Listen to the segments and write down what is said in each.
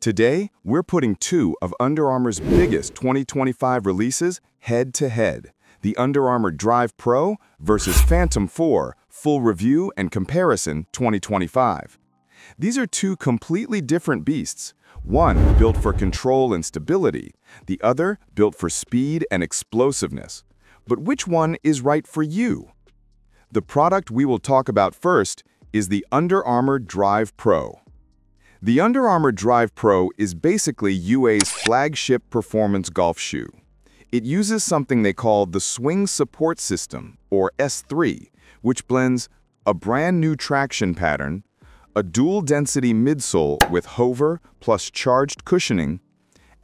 Today, we're putting two of Under Armour's biggest 2025 releases head-to-head, the Under Armour Drive Pro versus Phantom Fore Full Review and Comparison 2025. These are two completely different beasts, one built for control and stability, the other built for speed and explosiveness. But which one is right for you? The product we will talk about first is the Under Armour Drive Pro. The Under Armour Drive Pro is basically UA's flagship performance golf shoe. It uses something they call the Swing Support System, or S3, which blends a brand new traction pattern, a dual-density midsole with hover plus charged cushioning,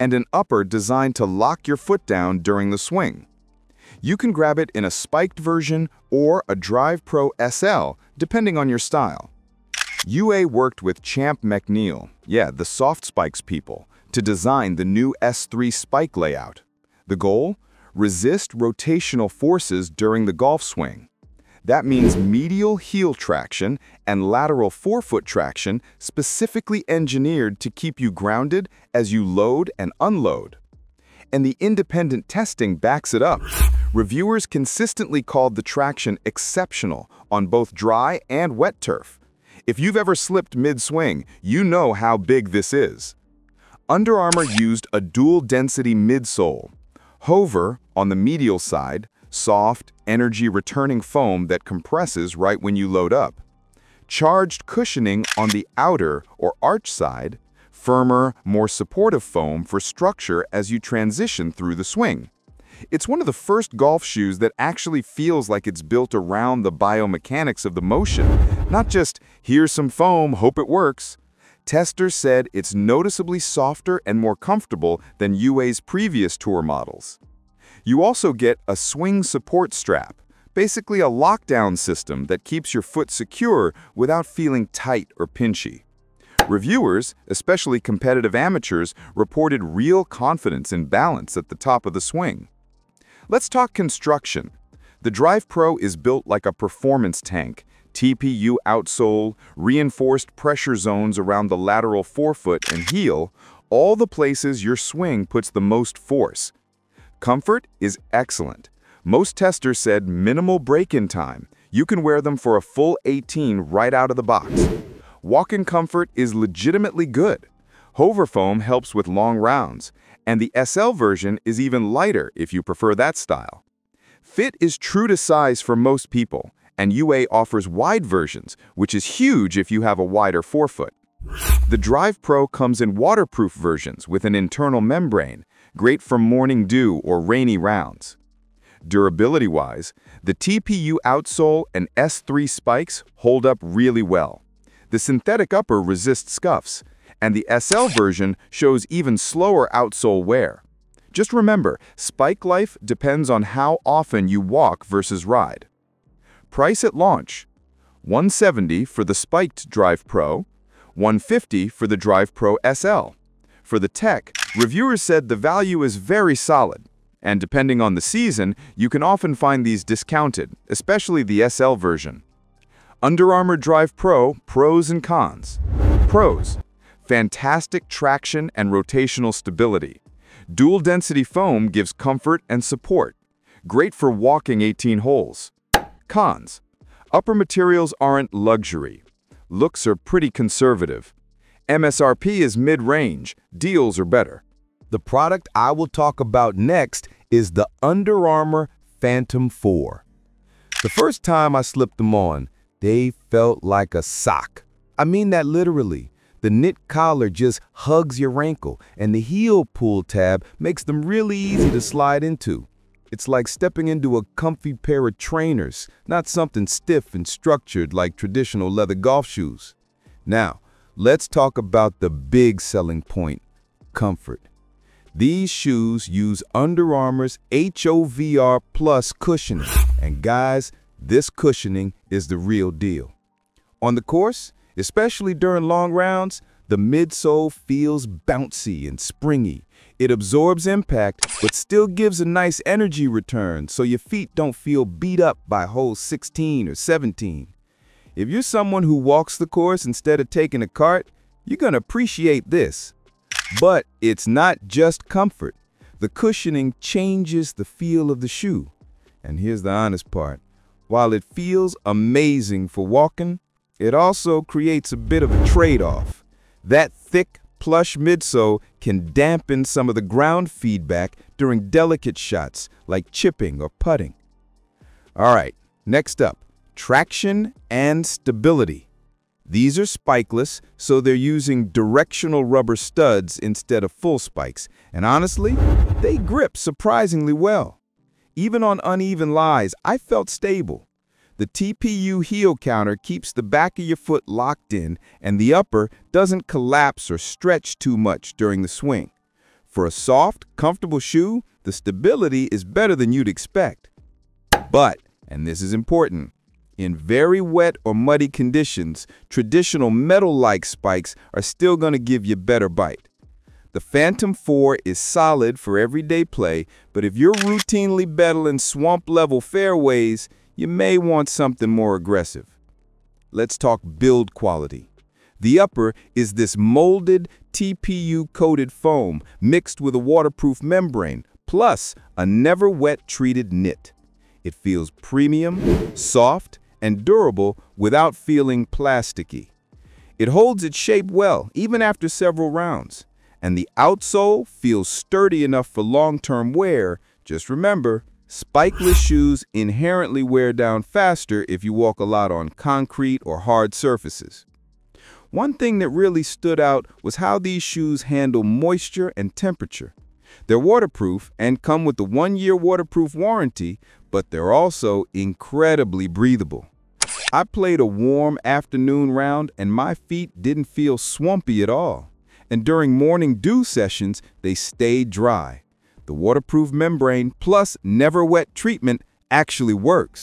and an upper designed to lock your foot down during the swing. You can grab it in a spiked version or a Drive Pro SL, depending on your style. UA worked with Champ McNeil, the soft spikes people, to design the new S3 spike layout. The goal? Resist rotational forces during the golf swing. That means medial heel traction and lateral forefoot traction specifically engineered to keep you grounded as you load and unload. And the independent testing backs it up. Reviewers consistently called the traction exceptional on both dry and wet turf. If you've ever slipped mid-swing, you know how big this is. Under Armour used a dual-density midsole, hover on the medial side, soft, energy-returning foam that compresses right when you load up, charged cushioning on the outer or arch side, firmer, more supportive foam for structure as you transition through the swing. It's one of the first golf shoes that actually feels like it's built around the biomechanics of the motion, not just, here's some foam, hope it works. Testers said it's noticeably softer and more comfortable than UA's previous tour models. You also get a swing support strap, basically a lockdown system that keeps your foot secure without feeling tight or pinchy. Reviewers, especially competitive amateurs, reported real confidence and balance at the top of the swing. Let's talk construction. The Drive Pro is built like a performance tank, TPU outsole, reinforced pressure zones around the lateral forefoot and heel, all the places your swing puts the most force. Comfort is excellent. Most testers said minimal break-in time. You can wear them for a full 18 right out of the box. Walk-in comfort is legitimately good. Hover foam helps with long rounds, and the SL version is even lighter if you prefer that style. Fit is true to size for most people, and UA offers wide versions, which is huge if you have a wider forefoot. The Drive Pro comes in waterproof versions with an internal membrane, great for morning dew or rainy rounds. Durability-wise, the TPU outsole and S3 spikes hold up really well. The synthetic upper resists scuffs, and the SL version shows even slower outsole wear. Just remember, spike life depends on how often you walk versus ride. Price at launch: $170 for the spiked Drive Pro, $150 for the Drive Pro SL. For the tech, reviewers said the value is very solid, and depending on the season, you can often find these discounted, especially the SL version. Under Armour Drive Pro, pros and cons. Pros: fantastic traction and rotational stability. Dual-density foam gives comfort and support. Great for walking 18 holes. Cons: upper materials aren't luxury. Looks are pretty conservative. MSRP is mid-range. Deals are better. The product I will talk about next is the Under Armour Phantom Fore. The first time I slipped them on, they felt like a sock. I mean that literally. The knit collar just hugs your ankle, and the heel pull tab makes them really easy to slide into. It's like stepping into a comfy pair of trainers, not something stiff and structured like traditional leather golf shoes. Now, let's talk about the big selling point: comfort. These shoes use Under Armour's HOVR Plus cushioning, and guys, this cushioning is the real deal. On the course, especially during long rounds, the midsole feels bouncy and springy. It absorbs impact, but still gives a nice energy return so your feet don't feel beat up by hole 16 or 17. If you're someone who walks the course instead of taking a cart, you're gonna appreciate this. But it's not just comfort. The cushioning changes the feel of the shoe. And here's the honest part. While it feels amazing for walking, it also creates a bit of a trade-off. That thick, plush midsole can dampen some of the ground feedback during delicate shots like chipping or putting. All right, next up, traction and stability. These are spikeless, so they're using directional rubber studs instead of full spikes. And honestly, they grip surprisingly well. Even on uneven lies, I felt stable. The TPU heel counter keeps the back of your foot locked in, and the upper doesn't collapse or stretch too much during the swing. For a soft, comfortable shoe, the stability is better than you'd expect. But, and this is important, in very wet or muddy conditions, traditional metal-like spikes are still going to give you better bite. The Phantom Fore is solid for everyday play, but if you're routinely battling swamp-level fairways, you may want something more aggressive. Let's talk build quality. The upper is this molded TPU-coated foam mixed with a waterproof membrane, plus a never-wet treated knit. It feels premium, soft, and durable without feeling plasticky. It holds its shape well, even after several rounds. And the outsole feels sturdy enough for long-term wear. Just remember, spikeless shoes inherently wear down faster if you walk a lot on concrete or hard surfaces. One thing that really stood out was how these shoes handle moisture and temperature. They're waterproof and come with the 1-year waterproof warranty, but they're also incredibly breathable. I played a warm afternoon round and my feet didn't feel swampy at all. And during morning dew sessions, they stayed dry. The waterproof membrane plus never wet treatment actually works.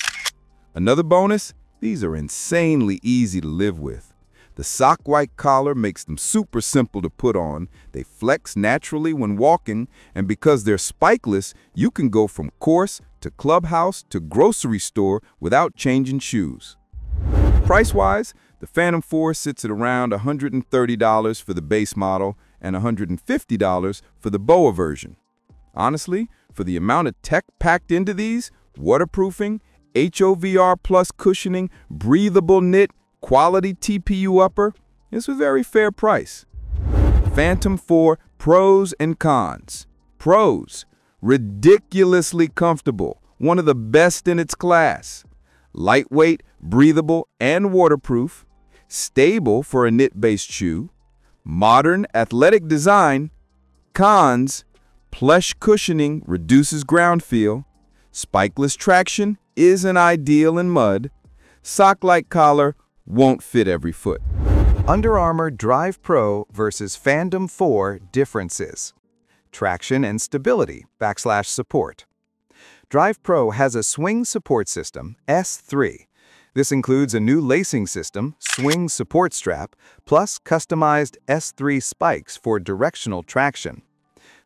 Another bonus, these are insanely easy to live with. The sock-white collar makes them super simple to put on. They flex naturally when walking, and because they're spikeless, you can go from course to clubhouse to grocery store without changing shoes. Price-wise, the Phantom Fore sits at around $130 for the base model and $150 for the BOA version. Honestly, for the amount of tech packed into these, waterproofing, HOVR plus cushioning, breathable knit, quality TPU upper, it's a very fair price. Phantom Fore pros and cons. Pros: ridiculously comfortable, one of the best in its class. Lightweight, breathable, and waterproof. Stable for a knit-based shoe. Modern, athletic design. Cons: plush cushioning reduces ground feel. Spikeless traction isn't ideal in mud. Sock-like collar won't fit every foot. Under Armour Drive Pro versus Phantom Fore differences. Traction and stability / support. Drive Pro has a swing support system, S3. This includes a new lacing system, swing support strap, plus customized S3 spikes for directional traction.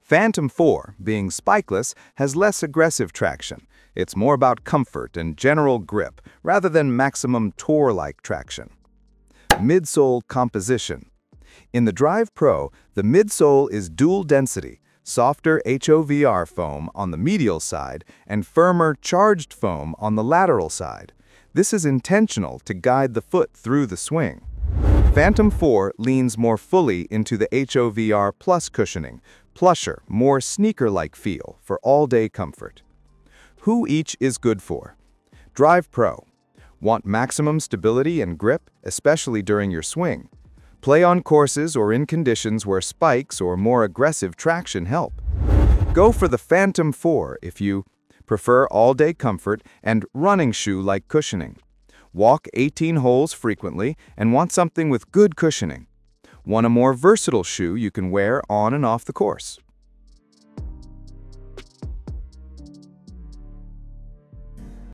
Phantom Fore, being spikeless, has less aggressive traction. It's more about comfort and general grip, rather than maximum tour-like traction. Midsole composition. In the Drive Pro, the midsole is dual density, softer HOVR foam on the medial side and firmer charged foam on the lateral side. This is intentional to guide the foot through the swing. Phantom Fore leans more fully into the HOVR plus cushioning, plusher, more sneaker-like feel for all-day comfort. Who each is good for? Drive Pro. Want maximum stability and grip, especially during your swing. Play on courses or in conditions where spikes or more aggressive traction help. Go for the Phantom Fore if you prefer all-day comfort and running shoe-like cushioning. Walk 18 holes frequently and want something with good cushioning. Want a more versatile shoe you can wear on and off the course.